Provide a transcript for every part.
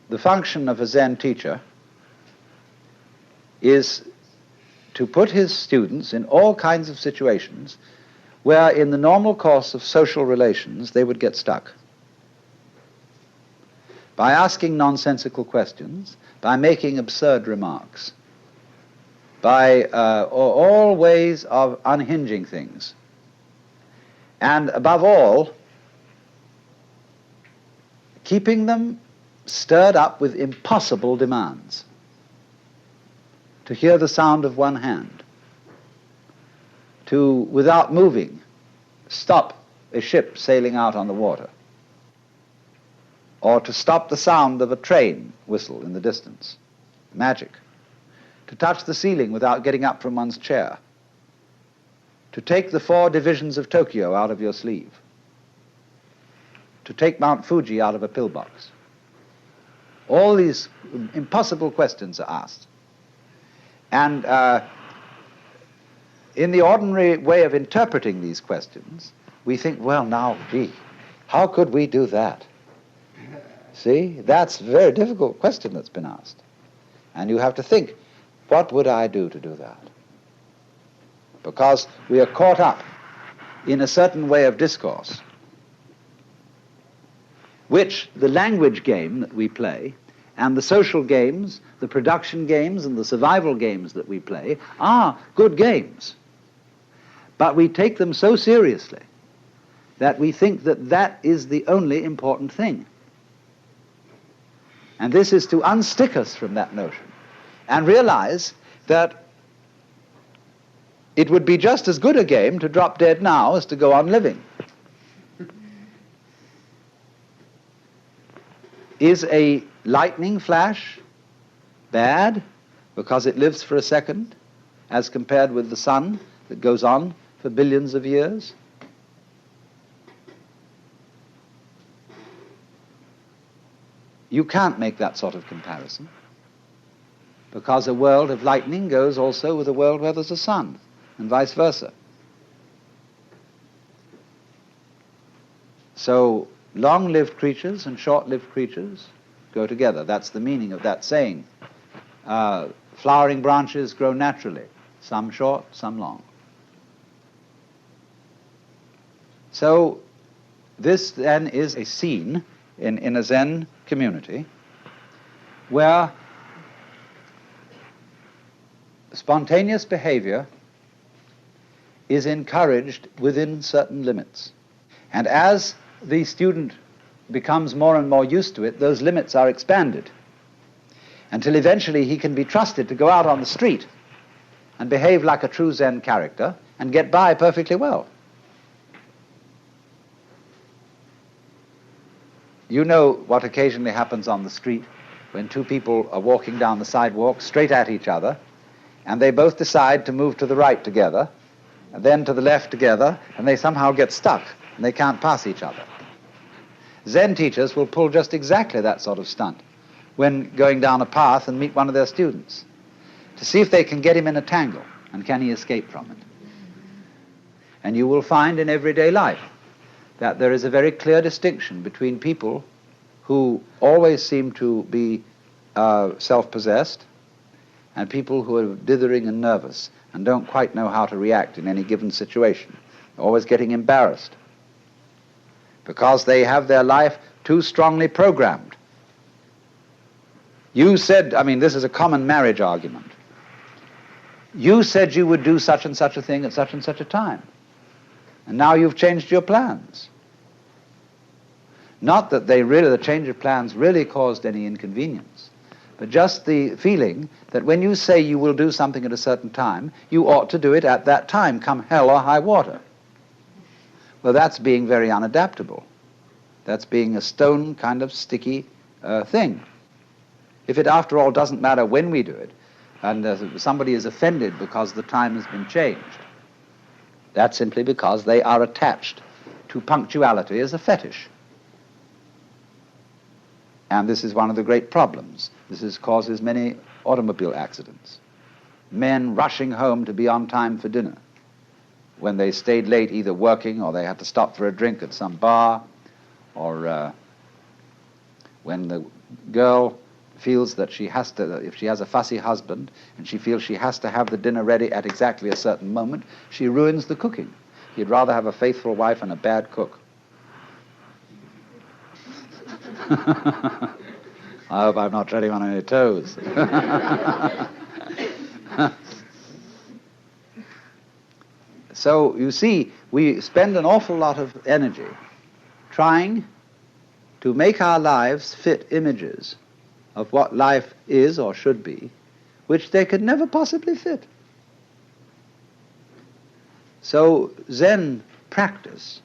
the function of a Zen teacher is to put his students in all kinds of situations where in the normal course of social relations they would get stuck. By asking nonsensical questions, by making absurd remarks, by all ways of unhinging things, and above all, keeping them stirred up with impossible demands. To hear the sound of one hand, to, without moving, stop a ship sailing out on the water, or to stop the sound of a train whistle in the distance. Magic. To touch the ceiling without getting up from one's chair. To take the 4 divisions of Tokyo out of your sleeve. To take Mount Fuji out of a pillbox. All these impossible questions are asked. And in the ordinary way of interpreting these questions, we think, well, now, gee, how could we do that? See, that's a very difficult question that's been asked. And you have to think, what would I do to do that? Because we are caught up in a certain way of discourse, which the language game that we play, and the social games, the production games, and the survival games that we play are good games. But we take them so seriously that we think that that is the only important thing. And this is to unstick us from that notion and realize that it would be just as good a game to drop dead now as to go on living. Is a lightning flash bad because it lives for a second as compared with the sun that goes on for billions of years? You can't make that sort of comparison, because a world of lightning goes also with a world where there's a sun, and vice versa. So long-lived creatures and short-lived creatures go together. That's the meaning of that saying. Flowering branches grow naturally, some short, some long. So this then is a scene in a Zen community where spontaneous behavior is encouraged within certain limits. And as the student becomes more and more used to it, those limits are expanded until eventually he can be trusted to go out on the street and behave like a true Zen character and get by perfectly well. You know what occasionally happens on the street when 2 people are walking down the sidewalk straight at each other, and they both decide to move to the right together, and then to the left together, and they somehow get stuck, and they can't pass each other. Zen teachers will pull just exactly that sort of stunt when going down a path and meet one of their students, to see if they can get him in a tangle, and can he escape from it. And you will find in everyday life that there is a very clear distinction between people who always seem to be self-possessed and people who are dithering and nervous and don't quite know how to react in any given situation, always getting embarrassed because they have their life too strongly programmed. You said, I mean, this is a common marriage argument. You said you would do such and such a thing at such and such a time, and now you've changed your plans. Not that the change of plans really caused any inconvenience, but just the feeling that when you say you will do something at a certain time, you ought to do it at that time, come hell or high water. Well, that's being very unadaptable. That's being a stone kind of sticky thing. If it, after all, doesn't matter when we do it, and somebody is offended because the time has been changed, that's simply because they are attached to punctuality as a fetish. And this is one of the great problems. This causes many automobile accidents. Men rushing home to be on time for dinner when they stayed late either working or they had to stop for a drink at some bar, or when the girl feels that she has to, if she has a fussy husband and she feels she has to have the dinner ready at exactly a certain moment, she ruins the cooking. He'd rather have a faithful wife and a bad cook. I hope I'm not treading on any toes. So, you see, we spend an awful lot of energy trying to make our lives fit images of what life is or should be, which they could never possibly fit. So, Zen practice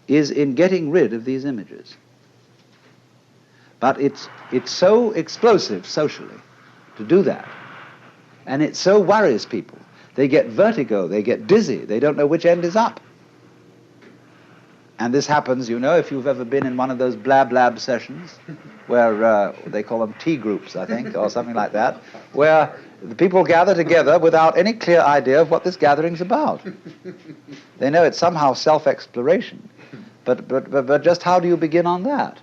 is in getting rid of these images. But it's so explosive socially to do that. And it so worries people. They get vertigo, they get dizzy, they don't know which end is up. And this happens, you know, if you've ever been in one of those blab sessions, where they call them tea groups, I think, or something like that, where the people gather together without any clear idea of what this gathering's about. They know it's somehow self-exploration, but just how do you begin on that?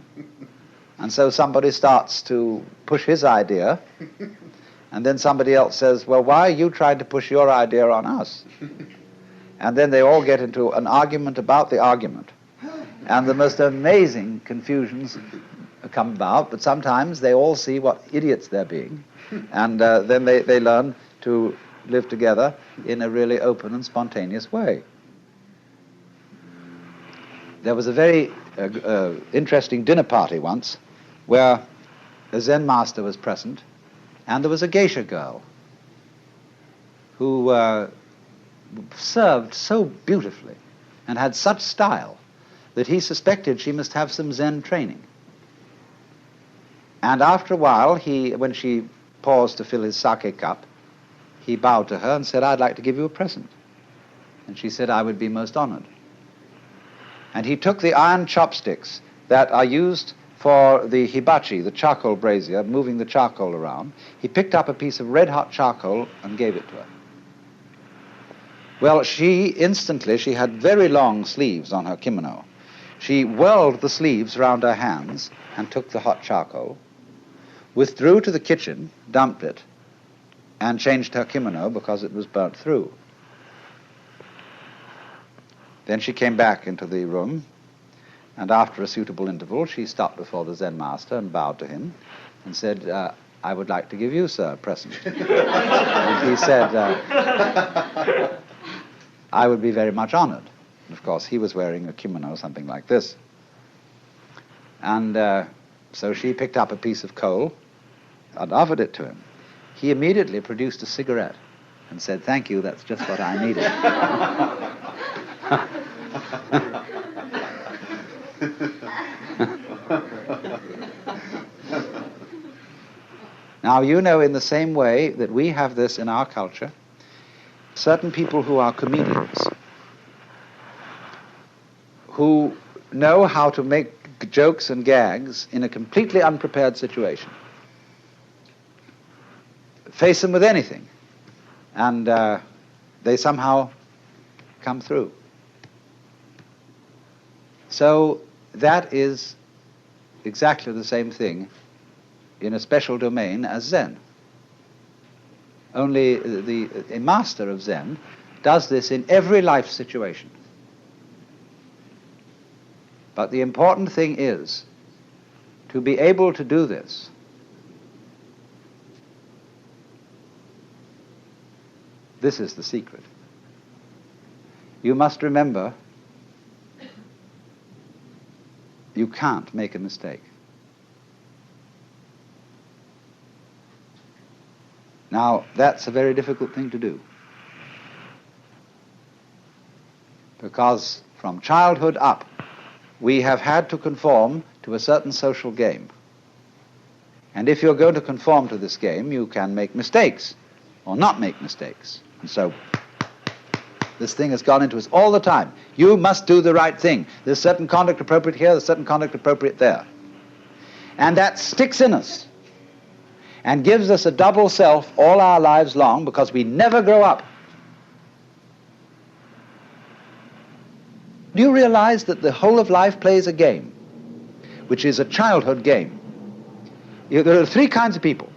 And so somebody starts to push his idea, and then somebody else says, well, why are you trying to push your idea on us? And then they all get into an argument about the argument. And the most amazing confusions come about, but sometimes they all see what idiots they're being, and then they learn to live together in a really open and spontaneous way. There was a very interesting dinner party once where a Zen master was present, and there was a geisha girl who served so beautifully and had such style that he suspected she must have some Zen training. And after a while, when she paused to fill his sake cup, he bowed to her and said, I'd like to give you a present. And she said, I would be most honored. And he took the iron chopsticks that are used for the hibachi, the charcoal brazier, moving the charcoal around. He picked up a piece of red-hot charcoal and gave it to her. Well, she had very long sleeves on her kimono. She whirled the sleeves round her hands and took the hot charcoal, withdrew to the kitchen, dumped it, and changed her kimono because it was burnt through. Then she came back into the room, and after a suitable interval, she stopped before the Zen master and bowed to him and said, I would like to give you, sir, a present. And he said, I would be very much honored. And of course, he was wearing a kimono, something like this. And so she picked up a piece of coal and offered it to him. He immediately produced a cigarette and said, thank you, that's just what I needed. Now, you know, in the same way that we have this in our culture, certain people who are comedians, who know how to make jokes and gags in a completely unprepared situation, face them with anything, and they somehow come through. So that is exactly the same thing in a special domain as Zen. Only a master of Zen does this in every life situation. But the important thing is to be able to do this This is the secret. You must remember, you can't make a mistake. Now, that's a very difficult thing to do, because from childhood up, we have had to conform to a certain social game. And if you're going to conform to this game, you can make mistakes or not make mistakes. And so this thing has gone into us all the time. You must do the right thing. There's certain conduct appropriate here, there's certain conduct appropriate there. And that sticks in us and gives us a double self all our lives long, because we never grow up. Do you realize that the whole of life plays a game? which is a childhood game. There are three kinds of people: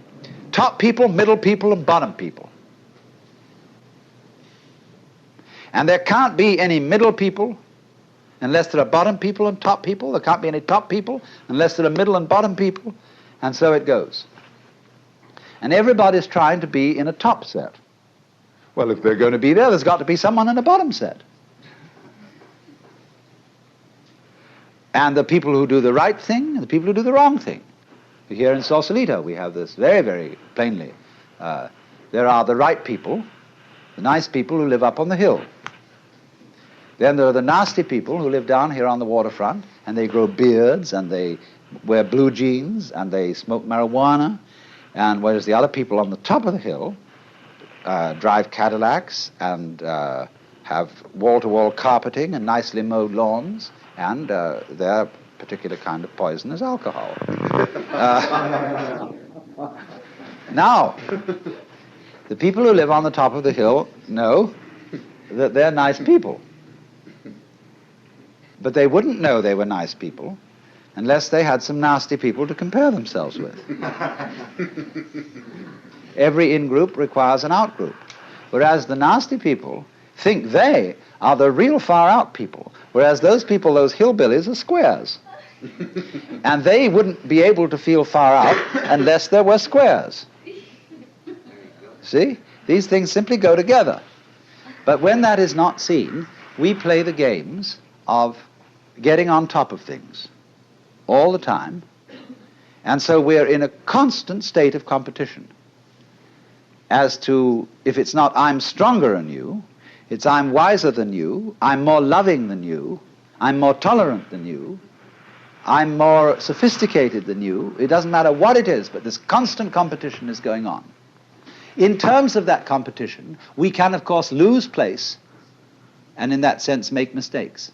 top people, middle people, and bottom people. And there can't be any middle people unless there are bottom people and top people. There can't be any top people unless there are middle and bottom people. And so it goes. And everybody's trying to be in a top set. Well, if they're going to be there, there's got to be someone in a bottom set. And the people who do the right thing and the people who do the wrong thing. Here in Sausalito, we have this very, very plainly. There are the right people, the nice people who live up on the hill. Then there are the nasty people who live down here on the waterfront, and they grow beards, and they wear blue jeans, and they smoke marijuana, and whereas the other people on the top of the hill drive Cadillacs and have wall-to-wall carpeting and nicely mowed lawns, and their particular kind of poison is alcohol. Now, the people who live on the top of the hill know that they're nice people. But they wouldn't know they were nice people unless they had some nasty people to compare themselves with. Every in-group requires an out-group, whereas the nasty people think they are the real far-out people, whereas those people, those hillbillies, are squares. And they wouldn't be able to feel far out unless there were squares. See? These things simply go together. But when that is not seen, we play the games of getting on top of things all the time, and so we're in a constant state of competition as to, if it's not I'm stronger than you, it's I'm wiser than you, I'm more loving than you, I'm more tolerant than you, I'm more sophisticated than you. It doesn't matter what it is, but this constant competition is going on. In terms of that competition, we can, of course, lose place and in that sense make mistakes.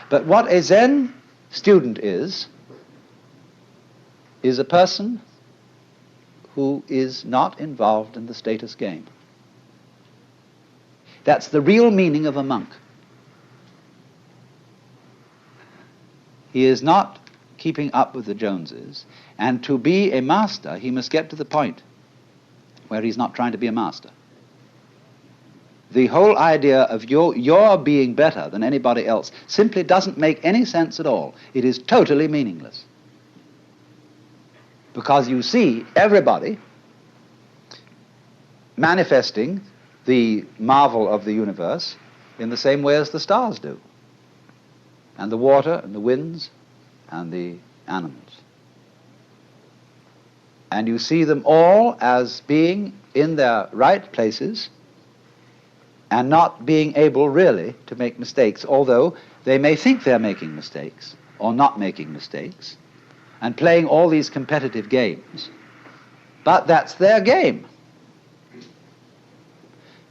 But what a Zen student is a person who is not involved in the status game. That's the real meaning of a monk. He is not keeping up with the Joneses, and to be a master, he must get to the point where he's not trying to be a master. The whole idea of your being better than anybody else simply doesn't make any sense at all. It is totally meaningless. Because you see everybody manifesting the marvel of the universe in the same way as the stars do, and the water and the winds and the animals. And you see them all as being in their right places and not being able really to make mistakes, although they may think they're making mistakes or not making mistakes and playing all these competitive games. But that's their game.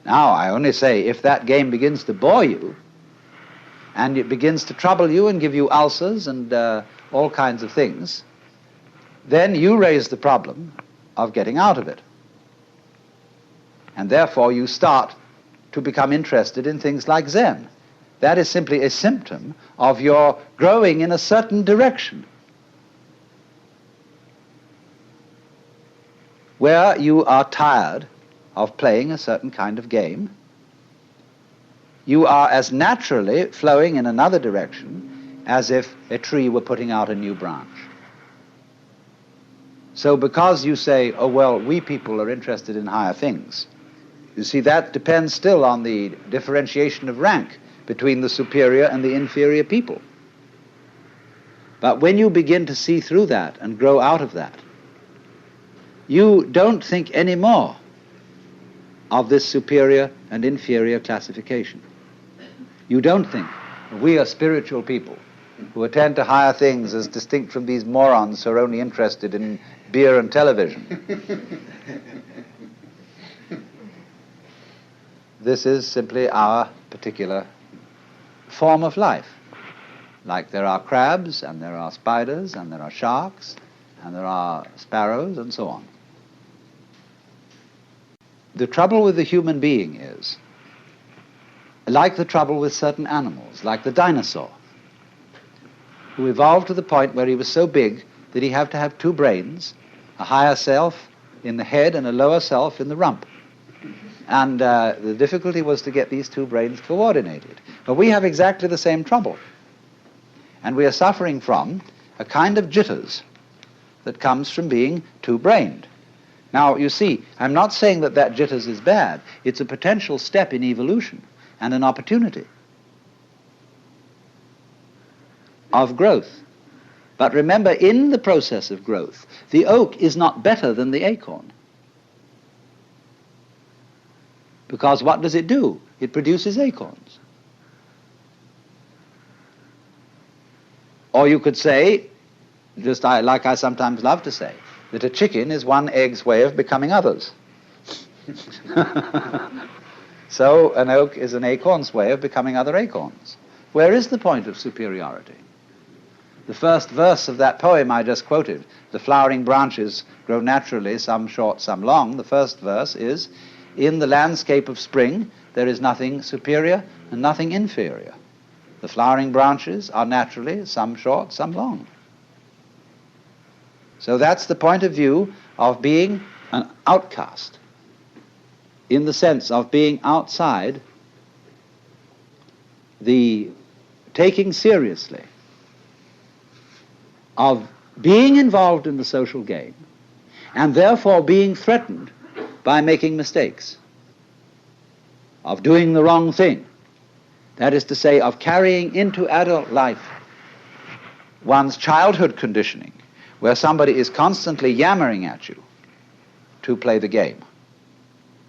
Now, I only say, if that game begins to bore you and it begins to trouble you and give you ulcers and all kinds of things, then you raise the problem of getting out of it. And therefore you start to become interested in things like Zen. That is simply a symptom of your growing in a certain direction, where you are tired of playing a certain kind of game. You are as naturally flowing in another direction as if a tree were putting out a new branch. So because you say, oh, well, we people are interested in higher things, you see, that depends still on the differentiation of rank between the superior and the inferior people. But when you begin to see through that and grow out of that, you don't think anymore of this superior and inferior classification. You don't think we are spiritual people who attend to higher things as distinct from these morons who are only interested in beer and television. This is simply our particular form of life. Like there are crabs, and there are spiders, and there are sharks, and there are sparrows, and so on. The trouble with the human being is, like the trouble with certain animals, like the dinosaur, who evolved to the point where he was so big that he had to have two brains, a higher self in the head and a lower self in the rump. And the difficulty was to get these two brains coordinated. But we have exactly the same trouble. And we are suffering from a kind of jitters that comes from being two-brained. Now, you see, I'm not saying that that jitters is bad. It's a potential step in evolution and an opportunity of growth. But remember, in the process of growth, the oak is not better than the acorn. Because what does it do? It produces acorns. Or you could say, just like I sometimes love to say, that a chicken is one egg's way of becoming others. So an oak is an acorn's way of becoming other acorns. Where is the point of superiority? The first verse of that poem I just quoted, the flowering branches grow naturally, some short, some long. The first verse is, in the landscape of spring, there is nothing superior and nothing inferior. The flowering branches are naturally, some short, some long. So that's the point of view of being an outcast, in the sense of being outside the taking seriously of being involved in the social game and therefore being threatened by making mistakes, of doing the wrong thing. That is to say, of carrying into adult life one's childhood conditioning, where somebody is constantly yammering at you to play the game.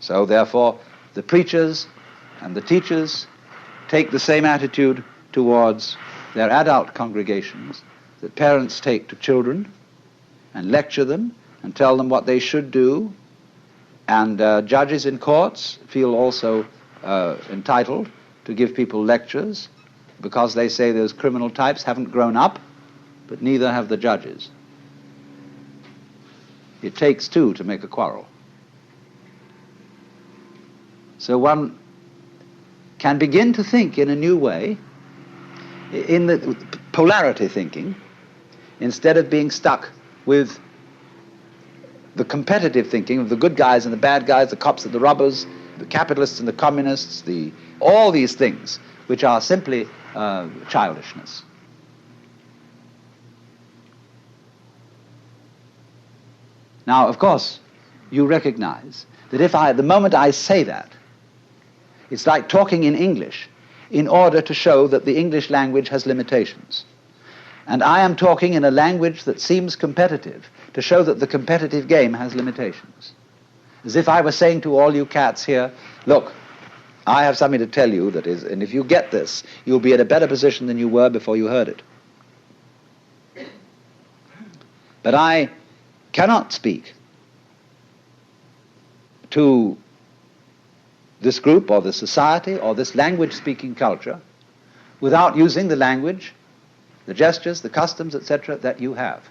So therefore, the preachers and the teachers take the same attitude towards their adult congregations that parents take to children, and lecture them and tell them what they should do. And judges in courts feel also entitled to give people lectures because they say those criminal types haven't grown up, but neither have the judges. It takes two to make a quarrel. So one can begin to think in a new way, in the polarity thinking, instead of being stuck with the competitive thinking of the good guys and the bad guys, the cops and the robbers, the capitalists and the communists, all these things, which are simply childishness. Now, of course, you recognize that the moment I say that, it's like talking in English in order to show that the English language has limitations. And I am talking in a language that seems competitive to show that the competitive game has limitations. As if I were saying to all you cats here, look, I have something to tell you that is, and if you get this, you'll be in a better position than you were before you heard it. But I cannot speak to this group or this society or this language-speaking culture without using the language, the gestures, the customs, etc. that you have.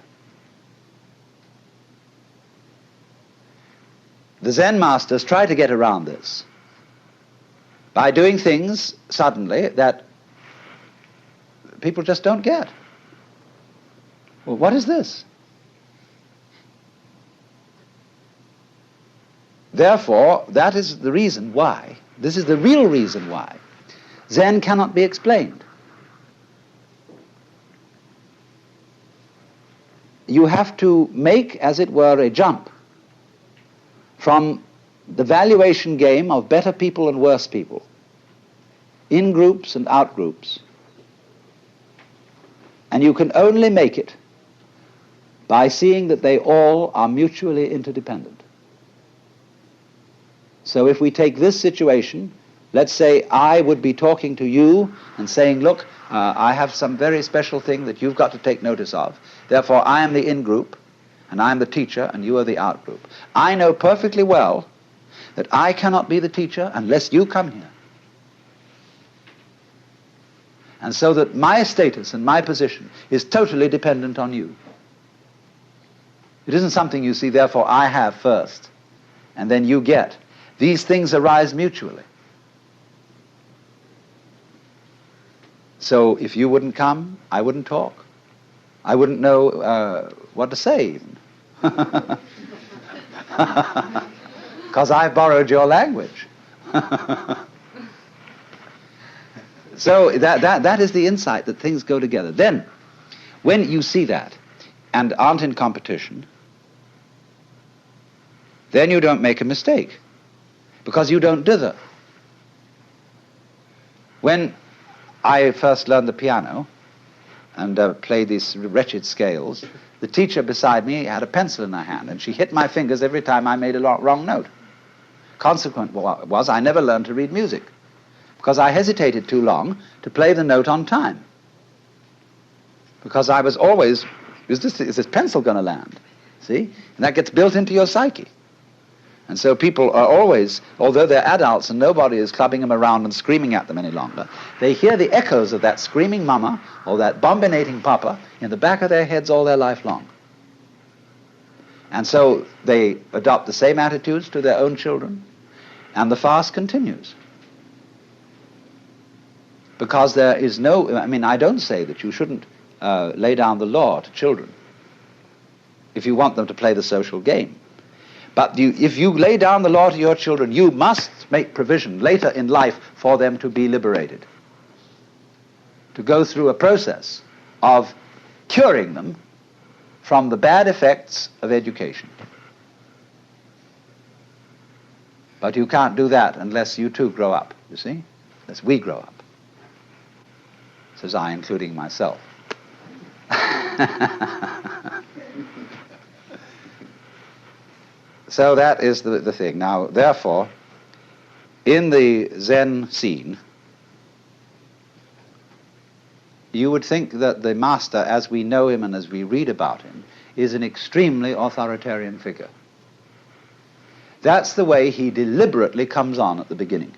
The Zen masters try to get around this by doing things suddenly that people just don't get. Well, what is this? Therefore, that is the reason why, this is the real reason why, Zen cannot be explained. You have to make, as it were, a jump from the valuation game of better people and worse people, in groups and out groups. And you can only make it by seeing that they all are mutually interdependent. So if we take this situation, let's say I would be talking to you and saying, look, I have some very special thing that you've got to take notice of. Therefore, I am the in-group, and I am the teacher, and you are the out-group. I know perfectly well that I cannot be the teacher unless you come here. And so that my status and my position is totally dependent on you. It isn't something you see, therefore I have first, and then you get. These things arise mutually. So if you wouldn't come, I wouldn't talk. I wouldn't know what to say even. Because I borrowed your language. So that is the insight that things go together. Then, when you see that and aren't in competition, then you don't make a mistake, because you don't dither. When I first learned the piano and played these wretched scales, the teacher beside me had a pencil in her hand, and she hit my fingers every time I made a wrong note. Consequent was I never learned to read music, because I hesitated too long to play the note on time. Because I was always, is this pencil going to land? See? And that gets built into your psyche. And so people are always, although they're adults and nobody is clubbing them around and screaming at them any longer, they hear the echoes of that screaming mama or that bombinating papa in the back of their heads all their life long. And so they adopt the same attitudes to their own children, and the fast continues. Because there is no, I don't say that you shouldn't lay down the law to children if you want them to play the social game. But if you lay down the law to your children, you must make provision later in life for them to be liberated, to go through a process of curing them from the bad effects of education. But you can't do that unless you too grow up, you see, unless we grow up. Says I, including myself. So that is the thing. Now, therefore, in the Zen scene, you would think that the master, as we know him and as we read about him, is an extremely authoritarian figure. That's the way he deliberately comes on at the beginning.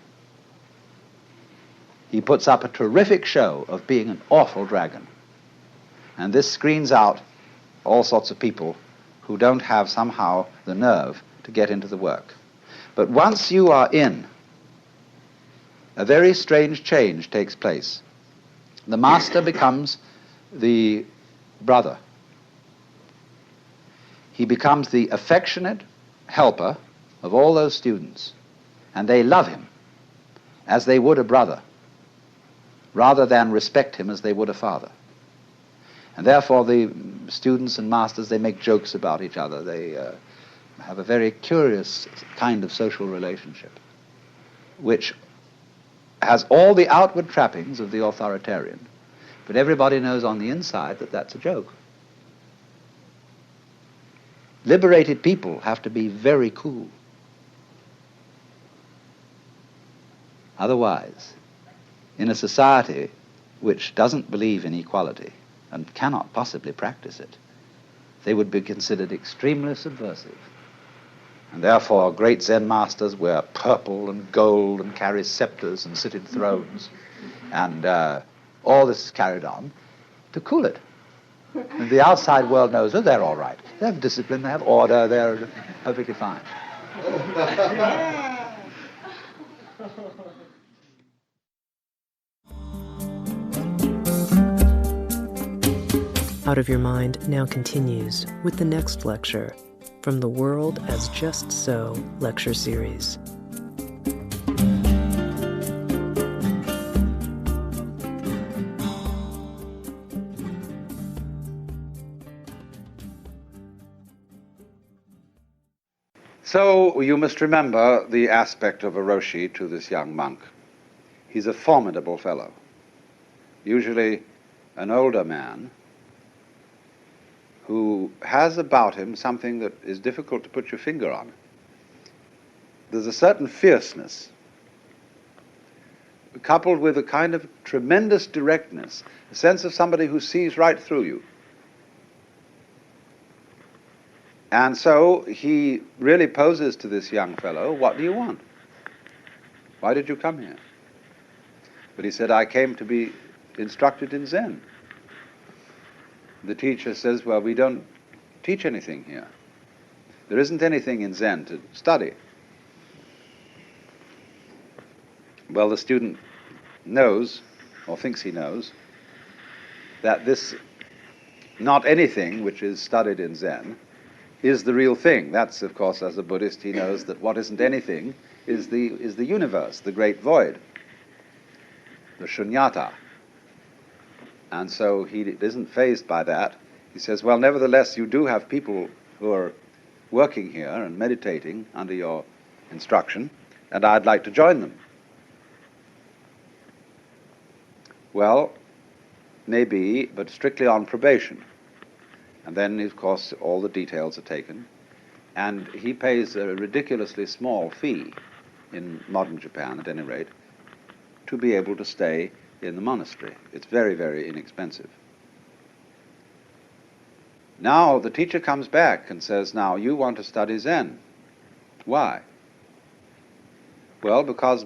He puts up a terrific show of being an awful dragon. And this screens out all sorts of people who don't have somehow the nerve to get into the work. But once you are in, a very strange change takes place. The master becomes the brother. He becomes the affectionate helper of all those students, and they love him as they would a brother, rather than respect him as they would a father. And therefore the students and masters, they make jokes about each other. They have a very curious kind of social relationship, which has all the outward trappings of the authoritarian, but everybody knows on the inside that that's a joke. Liberated people have to be very cool. Otherwise, in a society which doesn't believe in equality and cannot possibly practice it, they would be considered extremely subversive. And therefore great Zen masters wear purple and gold and carry scepters and sit in thrones. And all this is carried on to cool it. And the outside world knows that they're all right. They have discipline, they have order, they're perfectly fine. Out of Your Mind now continues with the next lecture from the World as Just So lecture series. So you must remember the aspect of a Roshi to this young monk. He's a formidable fellow, usually an older man, who has about him something that is difficult to put your finger on. There's a certain fierceness, coupled with a kind of tremendous directness, a sense of somebody who sees right through you. And so he really poses to this young fellow, "What do you want? Why did you come here?" But he said, "I came to be instructed in Zen." The teacher says, "Well, we don't teach anything here. There isn't anything in Zen to study." Well, the student knows, or thinks he knows, that this not anything which is studied in Zen is the real thing. That's, of course, as a Buddhist, he knows that what isn't anything is the universe, the great void, the shunyata. And so he isn't fazed by that. He says, well, nevertheless, you do have people who are working here and meditating under your instruction, and I'd like to join them. Well, maybe, but strictly on probation. And then, of course, all the details are taken. And he pays a ridiculously small fee, in modern Japan at any rate, to be able to stay in the monastery. It's very, very inexpensive. Now the teacher comes back and says, now you want to study Zen. Why? Well, because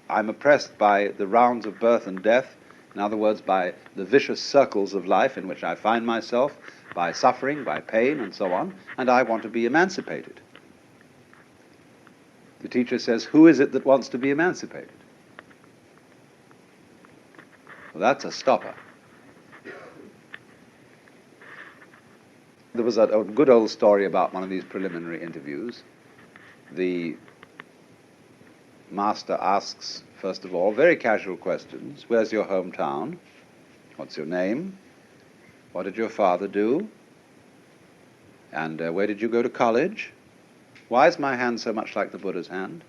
I'm oppressed by the rounds of birth and death, in other words, by the vicious circles of life in which I find myself, by suffering, by pain, and so on, and I want to be emancipated. The teacher says, who is it that wants to be emancipated? Well, that's a stopper. There was a good old story about one of these preliminary interviews. The master asks, first of all, very casual questions. Where's your hometown? What's your name? What did your father do? And where did you go to college? Why is my hand so much like the Buddha's hand?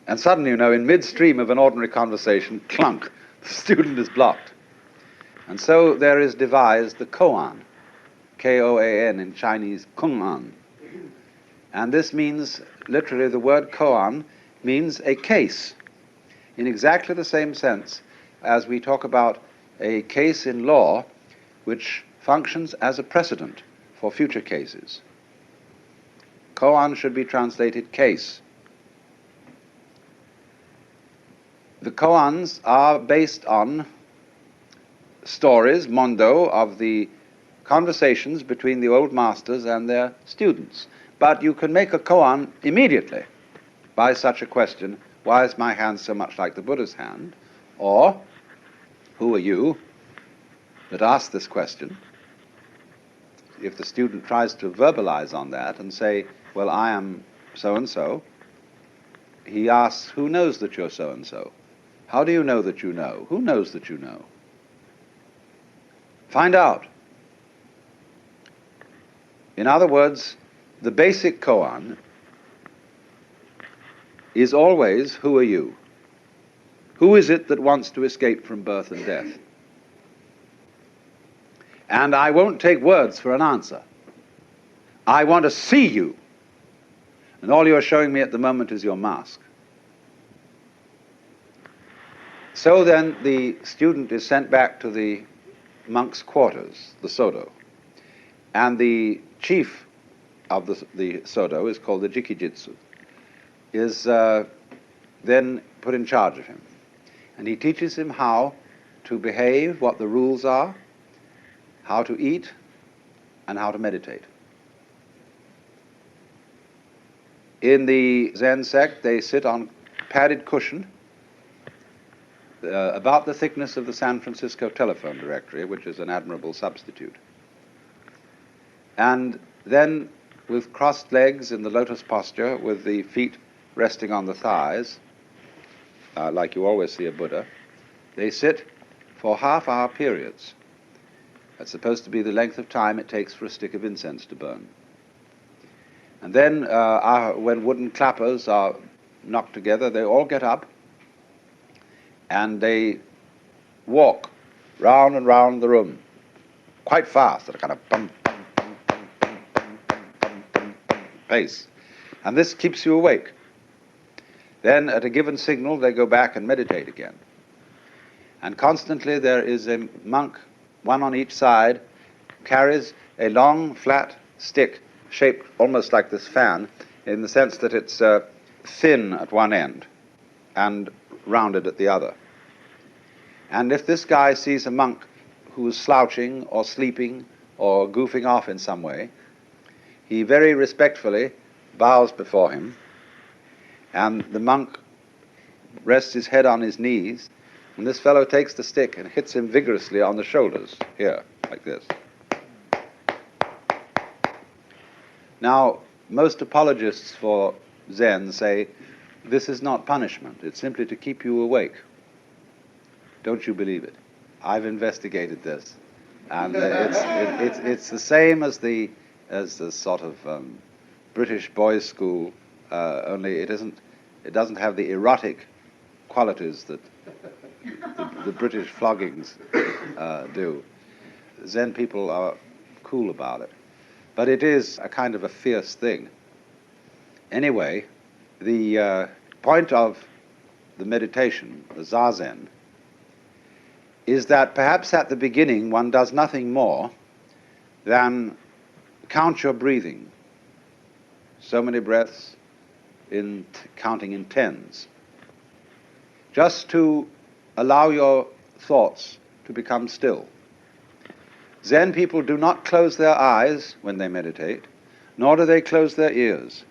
And suddenly, in midstream of an ordinary conversation, clunk, the student is blocked. And so there is devised the koan, K-O-A-N in Chinese, kung-an. And this means, literally, the word koan means a case, in exactly the same sense as we talk about a case in law which functions as a precedent for future cases. Koan should be translated case. The koans are based on stories, mondo, of the conversations between the old masters and their students. But you can make a koan immediately by such a question, why is my hand so much like the Buddha's hand? Or, who are you that asked this question? If the student tries to verbalize on that and say, well, I am so-and-so, he asks, who knows that you're so-and-so? How do you know that you know? Who knows that you know? Find out. In other words, the basic koan is always, who are you? Who is it that wants to escape from birth and death? And I won't take words for an answer. I want to see you. And all you're showing me at the moment is your mask. So then the student is sent back to the monk's quarters, the sodo. And the chief of the sodo is called the jikijitsu, is then put in charge of him. And he teaches him how to behave, what the rules are, how to eat, and how to meditate. In the Zen sect, they sit on padded cushion about the thickness of the San Francisco telephone directory, which is an admirable substitute. And then, with crossed legs in the lotus posture, with the feet resting on the thighs, like you always see a Buddha, they sit for half-hour periods. That's supposed to be the length of time it takes for a stick of incense to burn. And then, when wooden clappers are knocked together, they all get up and they walk round and round the room, quite fast, at a kind of bum, bum, bum, bum, bum, bum, bum, bum, bum, bum pace. And this keeps you awake. Then, at a given signal, they go back and meditate again. And constantly there is a monk, one on each side, carries a long, flat stick shaped almost like this fan, in the sense that it's thin at one end and rounded at the other. And if this guy sees a monk who is slouching or sleeping or goofing off in some way, he very respectfully bows before him, and the monk rests his head on his knees And this fellow takes the stick and hits him vigorously on the shoulders, here, like this. Now, most apologists for Zen say, this is not punishment, it's simply to keep you awake. Don't you believe it? I've investigated this. And it's the same as the sort of British boys' school, only it doesn't have the erotic qualities that the British floggings do. Zen people are cool about it. But it is a kind of a fierce thing. Anyway, the point of the meditation, the Zazen, is that perhaps at the beginning one does nothing more than count your breathing. So many breaths, counting in tens. Just to allow your thoughts to become still. Zen people do not close their eyes when they meditate, nor do they close their ears.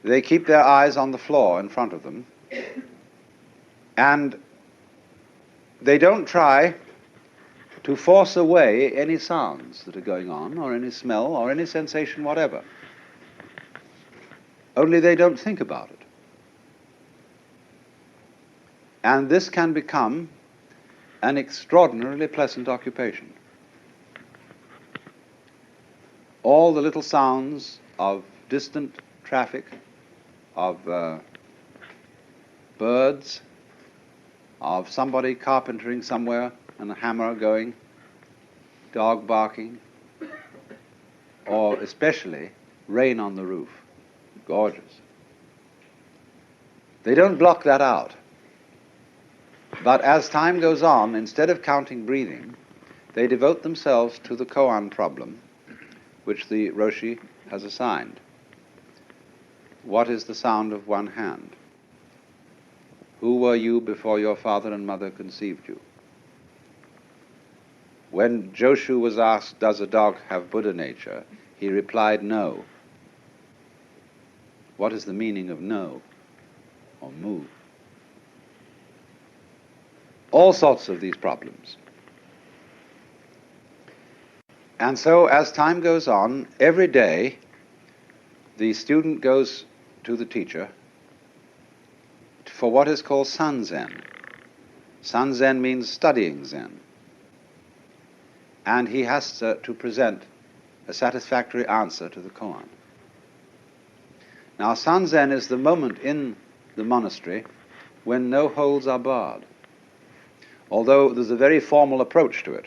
They keep their eyes on the floor in front of them, and they don't try to force away any sounds that are going on, or any smell, or any sensation whatever. Only they don't think about it. And this can become an extraordinarily pleasant occupation. All the little sounds of distant traffic, of birds, of somebody carpentering somewhere and a hammer going, dog barking, or especially rain on the roof. Gorgeous. They don't block that out. But as time goes on, instead of counting breathing, they devote themselves to the koan problem, which the Roshi has assigned. What is the sound of one hand? Who were you before your father and mother conceived you? When Joshu was asked, does a dog have Buddha nature? He replied, no. What is the meaning of no, or mu? All sorts of these problems. And so as time goes on, every day the student goes to the teacher for what is called Sanzen. Sanzen means studying Zen. And he has to present a satisfactory answer to the koan. Now, Sanzen is the moment in the monastery when no holds are barred, although there's a very formal approach to it.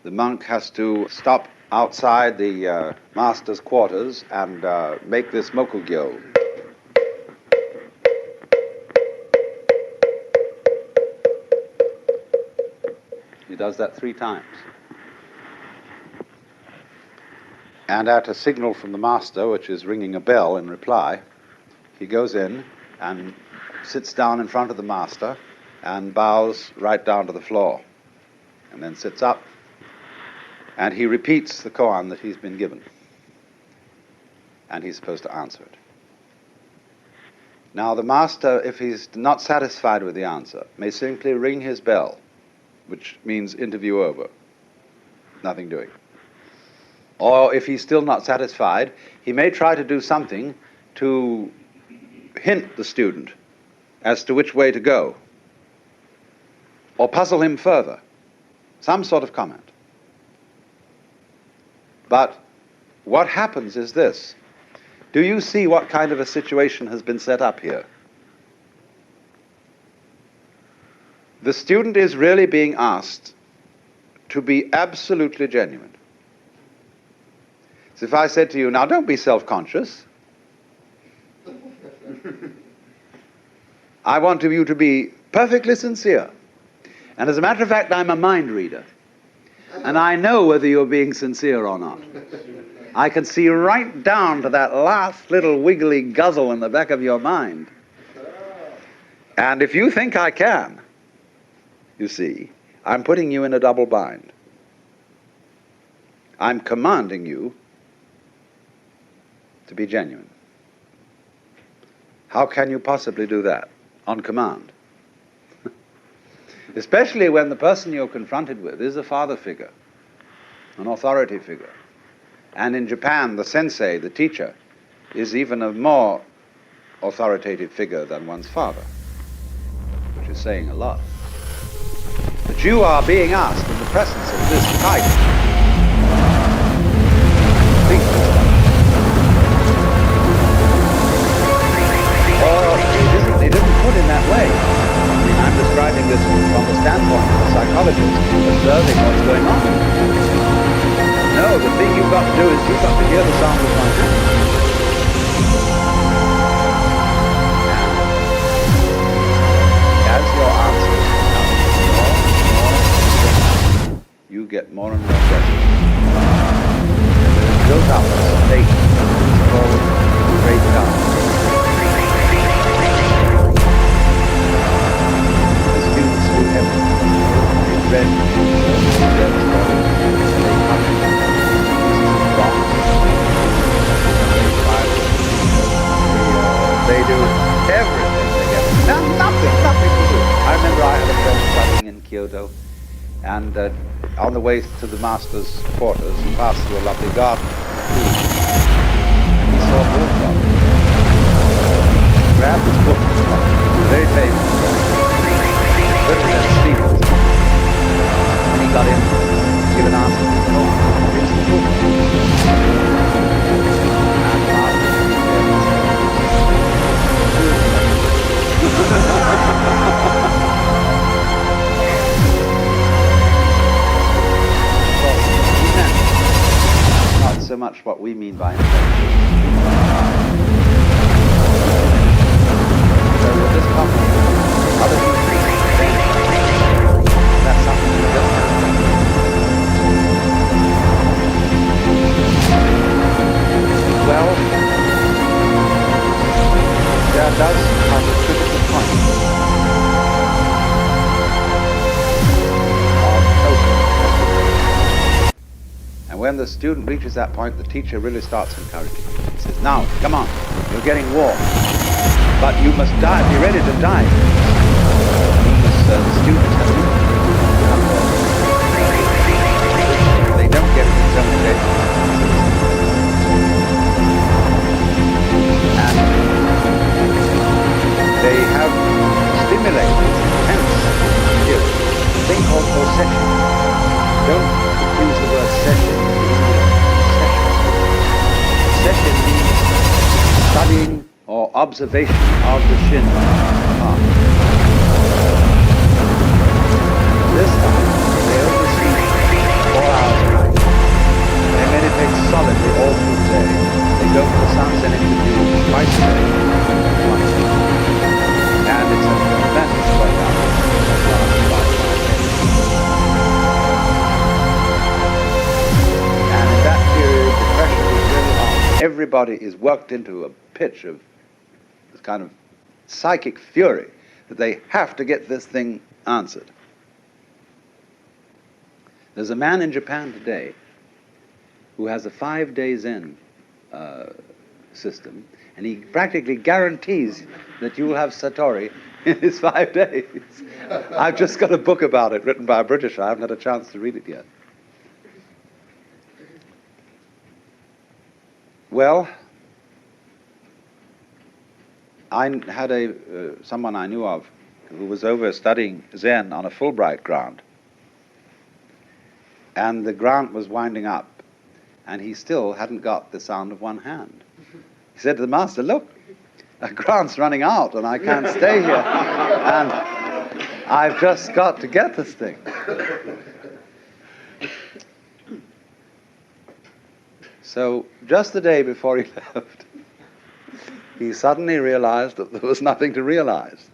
The monk has to stop outside the master's quarters and make this mokugyo. He does that 3 times. And at a signal from the master, which is ringing a bell in reply, he goes in and sits down in front of the master and bows right down to the floor, and then sits up, and he repeats the koan that he's been given, and he's supposed to answer it. Now the master, if he's not satisfied with the answer, may simply ring his bell, which means interview over, nothing doing. Or if he's still not satisfied, he may try to do something to hint the student as to which way to go, or puzzle him further, some sort of comment. But what happens is this. Do you see what kind of a situation has been set up here? The student is really being asked to be absolutely genuine. So if I said to you, now don't be self-conscious. I want you to be perfectly sincere. And as a matter of fact, I'm a mind reader. And I know whether you're being sincere or not. I can see right down to that last little wiggly guzzle in the back of your mind. And if you think I can, you see, I'm putting you in a double bind. I'm commanding you to be genuine. How can you possibly do that? on command. Especially when the person you're confronted with is a father figure, an authority figure. And in Japan, the sensei, the teacher, is even a more authoritative figure than one's father, which is saying a lot. But you are being asked in the presence of this title. Think this one. Or it isn't put in that way. I mean, I'm describing this from the standpoint of a psychologist observing what's going on. No, the thing you've got to do is you've got to hear the sound of my hand. And as your answers become more, you get more and more desperate. And there is built up a state that is called great doubt. The students do everything. They read their stories. They come in. They do everything they get. Nothing to do. I remember I had a friend studying in Kyoto, and on the way to the master's quarters, he passed through a lovely garden, and he saw a bullfrog. He grabbed his book, very famous, put it in a sleeve, and he got in to give an answer. Here's the bullfrog. Not so much what we mean by intelligence. So with this company, other people, that's something we just have to do. Well, there does come a critical point of total desperation. And when the student reaches that point, the teacher really starts encouraging him. He says, now, come on, you're getting warm, but you must dive, be ready to dive. The students have to they don't get it in so many days. And they have stimulated intense theory, a thing called possession. Don't confuse the word session with Session means studying or observation of the shin. This time, they only sleep 4 hours a night. They meditate solidly all through the day. They go for the Sanzen interview twice a day. And it's a tremendous workout. And in that period, the pressure is really on. Everybody is worked into a pitch of this kind of psychic fury that they have to get this thing answered. There's a man in Japan today who has a 5-day Zen system, and he practically guarantees that you will have Satori in his 5 days. I've just got a book about it written by a Britisher. I haven't had a chance to read it yet. Well, I had someone I knew of who was over studying Zen on a Fulbright grant. And the grant was winding up, and he still hadn't got the sound of one hand. He said to the master, look, the grant's running out, and I can't stay here, and I've just got to get this thing. So just the day before he left, he suddenly realized that there was nothing to realize.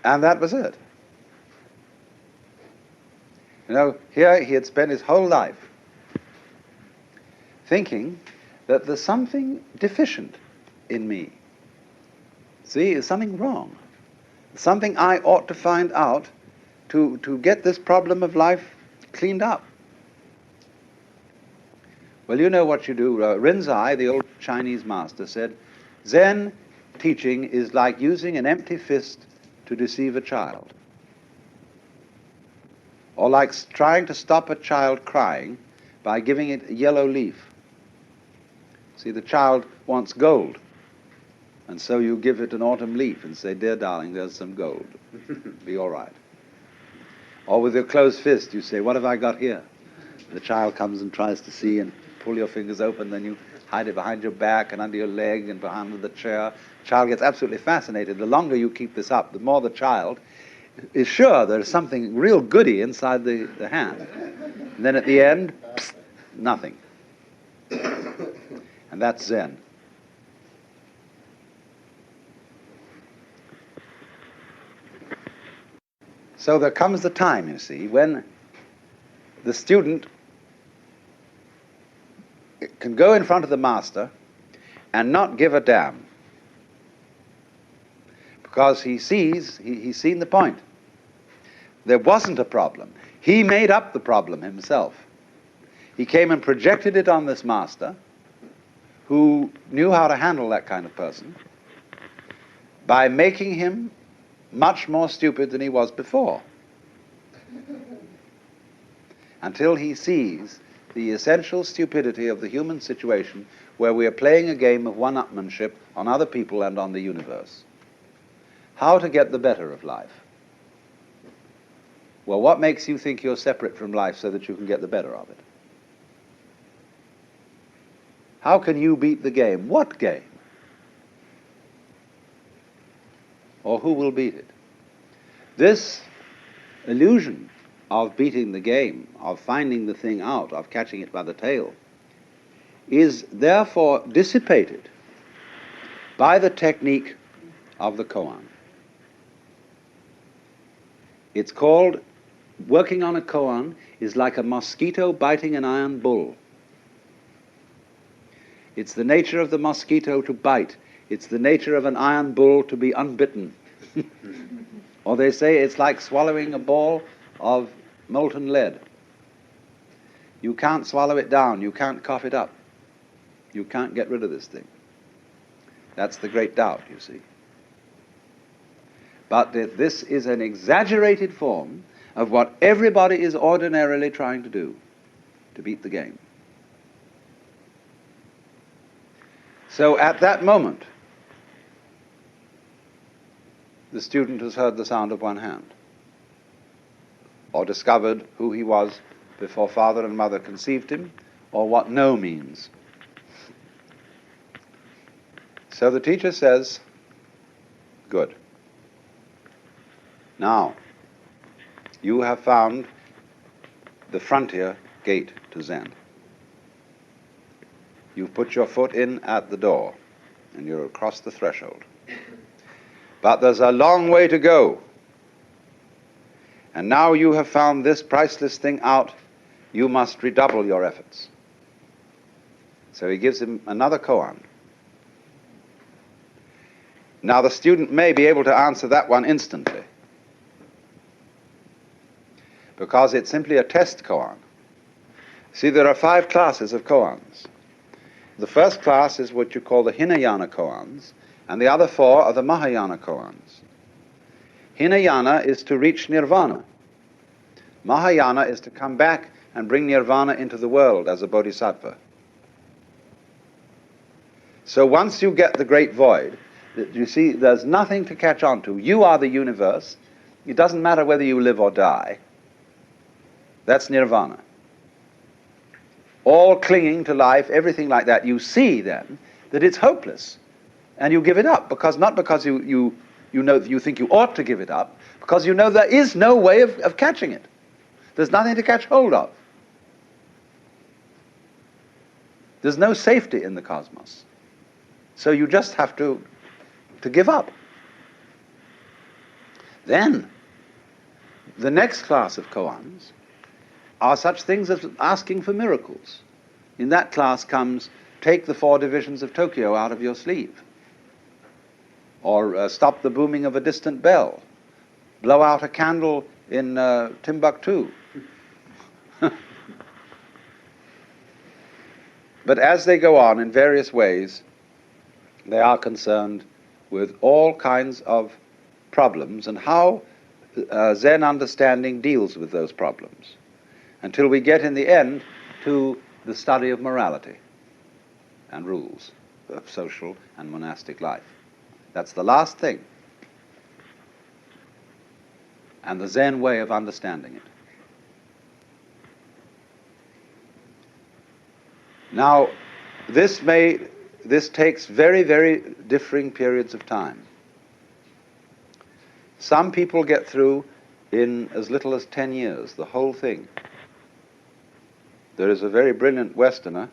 And that was it. You know, here he had spent his whole life thinking that there's something deficient in me. See, there's something wrong. Something I ought to find out to get this problem of life cleaned up. Well, you know what you do. Rinzai, the old Chinese master, said, Zen teaching is like using an empty fist to deceive a child, or like trying to stop a child crying by giving it a yellow leaf. See, the child wants gold, and so you give it an autumn leaf and say, dear darling, there's some gold. Be all right. Or with your closed fist, you say, what have I got here? The child comes and tries to see and pull your fingers open, then you hide it behind your back and under your leg and behind the chair. The child gets absolutely fascinated. The longer you keep this up, the more the child is sure there's something real goody inside the hand. And then at the end, psst, nothing. And that's Zen. So there comes the time, you see, when the student can go in front of the master and not give a damn, because he sees, he's seen the point. There wasn't a problem. He made up the problem himself. He came and projected it on this master, who knew how to handle that kind of person, by making him much more stupid than he was before, until he sees the essential stupidity of the human situation, where we are playing a game of one-upmanship on other people and on the universe. How to get the better of life? Well, what makes you think you're separate from life so that you can get the better of it? How can you beat the game? What game? Or who will beat it? This illusion of beating the game, of finding the thing out, of catching it by the tail, is therefore dissipated by the technique of the koan. It's called, working on a koan is like a mosquito biting an iron bull. It's the nature of the mosquito to bite. It's the nature of an iron bull to be unbitten. Or they say it's like swallowing a ball of molten lead. You can't swallow it down. You can't cough it up. You can't get rid of this thing. That's the great doubt, you see. But this is an exaggerated form of what everybody is ordinarily trying to do, to beat the game. So at that moment, the student has heard the sound of one hand, or discovered who he was before father and mother conceived him, or what no means. So the teacher says, good. Now, you have found the frontier gate to Zen. You've put your foot in at the door, and you're across the threshold. But there's a long way to go. And now you have found this priceless thing out, you must redouble your efforts. So he gives him another koan. Now the student may be able to answer that one instantly, because it's simply a test koan. See, there are 5 classes of koans. The first class is what you call the Hinayana koans, and the other 4 are the Mahayana koans. Hinayana is to reach nirvana. Mahayana is to come back and bring nirvana into the world as a bodhisattva. So once you get the great void, you see, there's nothing to catch on to. You are the universe. It doesn't matter whether you live or die. That's nirvana. All clinging to life, everything like that, you see then that it's hopeless. And you give it up, not because you know you think you ought to give it up, because you know there is no way of catching it. There's nothing to catch hold of. There's no safety in the cosmos. So you just have to give up. Then, the next class of koans are such things as asking for miracles. In that class comes, take the 4 divisions of Tokyo out of your sleeve, or stop the booming of a distant bell, blow out a candle in Timbuktu. But as they go on in various ways, they are concerned with all kinds of problems and how Zen understanding deals with those problems, until we get in the end to the study of morality and rules of social and monastic life. That's the last thing, and the Zen way of understanding it. Now, this takes very, very differing periods of time. Some people get through in as little as 10 years, the whole thing. There is a very brilliant Westerner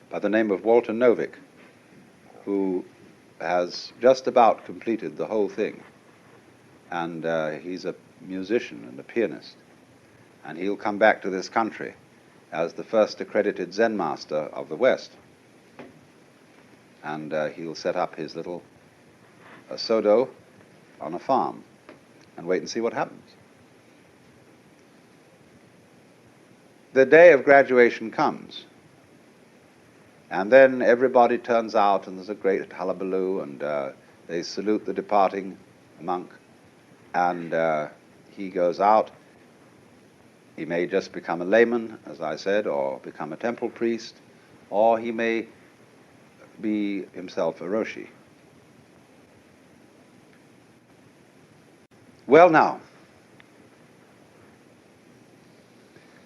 by the name of Walter Novick, who has just about completed the whole thing. And he's a musician and a pianist. And he'll come back to this country as the first accredited Zen master of the West. And he'll set up his little sodo on a farm and wait and see what happens. The day of graduation comes, and then everybody turns out, and there's a great hullabaloo, and they salute the departing monk, and he goes out. He may just become a layman, as I said, or become a temple priest, or he may be himself a roshi. Well, now,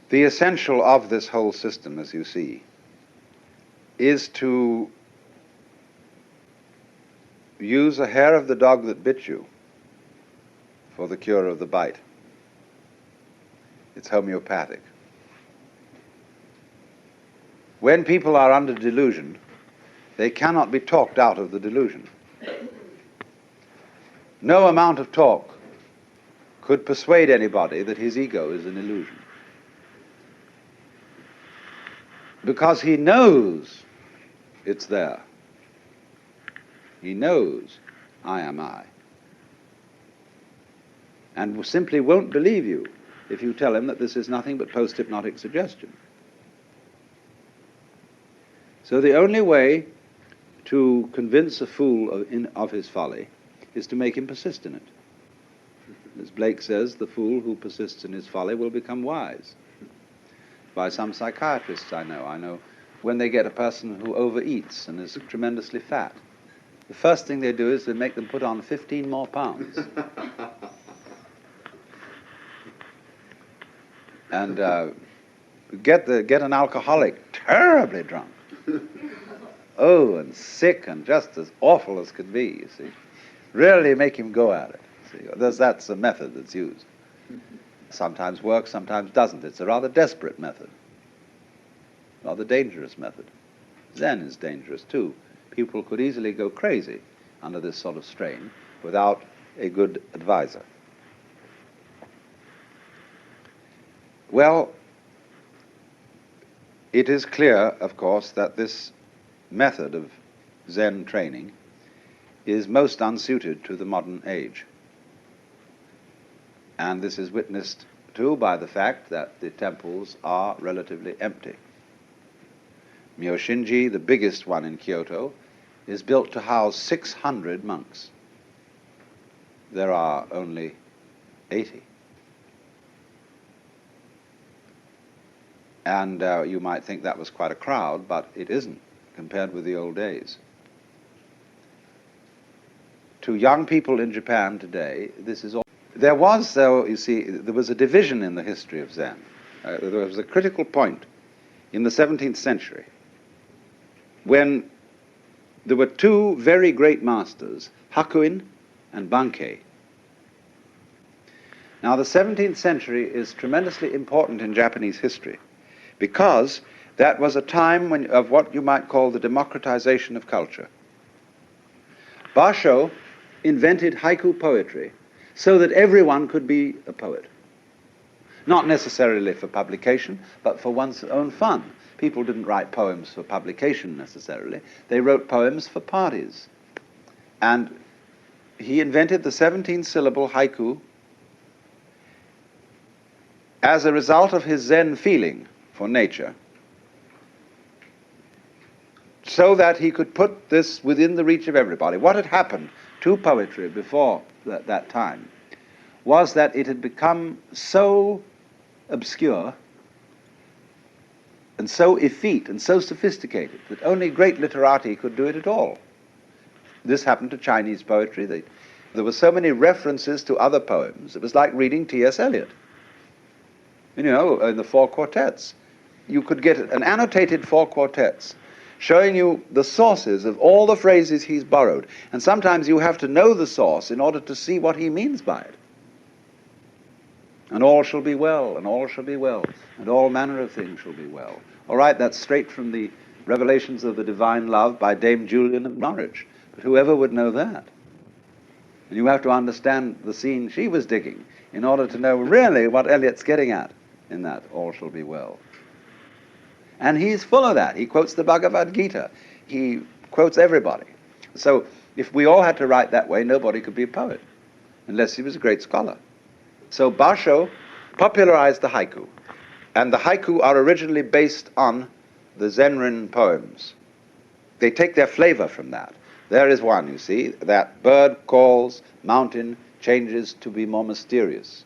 the essential of this whole system, as you see, is to use a hair of the dog that bit you for the cure of the bite. It's homeopathic. When people are under delusion, they cannot be talked out of the delusion. No amount of talk could persuade anybody that his ego is an illusion, because he knows it's there. He knows I am I, and simply won't believe you if you tell him that this is nothing but post-hypnotic suggestion. So the only way to convince a fool of his folly is to make him persist in it. As Blake says, the fool who persists in his folly will become wise. By some psychiatrists I know when they get a person who overeats and is tremendously fat, the first thing they do is they make them put on 15 more pounds. And get an alcoholic terribly drunk. Oh, and sick and just as awful as could be, you see. Really make him go at it. See, that's a method that's used. Sometimes works, sometimes doesn't. It's a rather desperate method, rather dangerous method. Zen is dangerous too. People could easily go crazy under this sort of strain without a good advisor. Well, it is clear, of course, that this method of Zen training is most unsuited to the modern age. And this is witnessed, too, by the fact that the temples are relatively empty. Myoshinji, the biggest one in Kyoto, is built to house 600 monks. There are only 80. And you might think that was quite a crowd, but it isn't compared with the old days. To young people in Japan today, this is all. There was, though, you see, there was a division in the history of Zen. There was a critical point in the 17th century when there were two very great masters, Hakuin and Bankei. Now, the 17th century is tremendously important in Japanese history because that was a time of what you might call the democratization of culture. Basho invented haiku poetry so that everyone could be a poet. Not necessarily for publication, but for one's own fun. People didn't write poems for publication necessarily. They wrote poems for parties. And he invented the 17-syllable haiku as a result of his Zen feeling for nature so that he could put this within the reach of everybody. What had happened to poetry before that time was that it had become so obscure and so effete and so sophisticated that only great literati could do it at all. This happened to Chinese poetry. There were so many references to other poems. It was like reading T.S. Eliot. You know, in the four quartets. You could get an annotated four quartets showing you the sources of all the phrases he's borrowed. And sometimes you have to know the source in order to see what he means by it. And all shall be well, and all shall be well, and all manner of things shall be well. All right, that's straight from the Revelations of the Divine Love by Dame Julian of Norwich. But whoever would know that? And you have to understand the scene she was digging in order to know really what Eliot's getting at in that all shall be well. And he's full of that. He quotes the Bhagavad Gita. He quotes everybody. So if we all had to write that way, nobody could be a poet, unless he was a great scholar. So Basho popularized the haiku, and the haiku are originally based on the Zenrin poems. They take their flavor from that. There is one, you see, that bird calls, mountain changes to be more mysterious.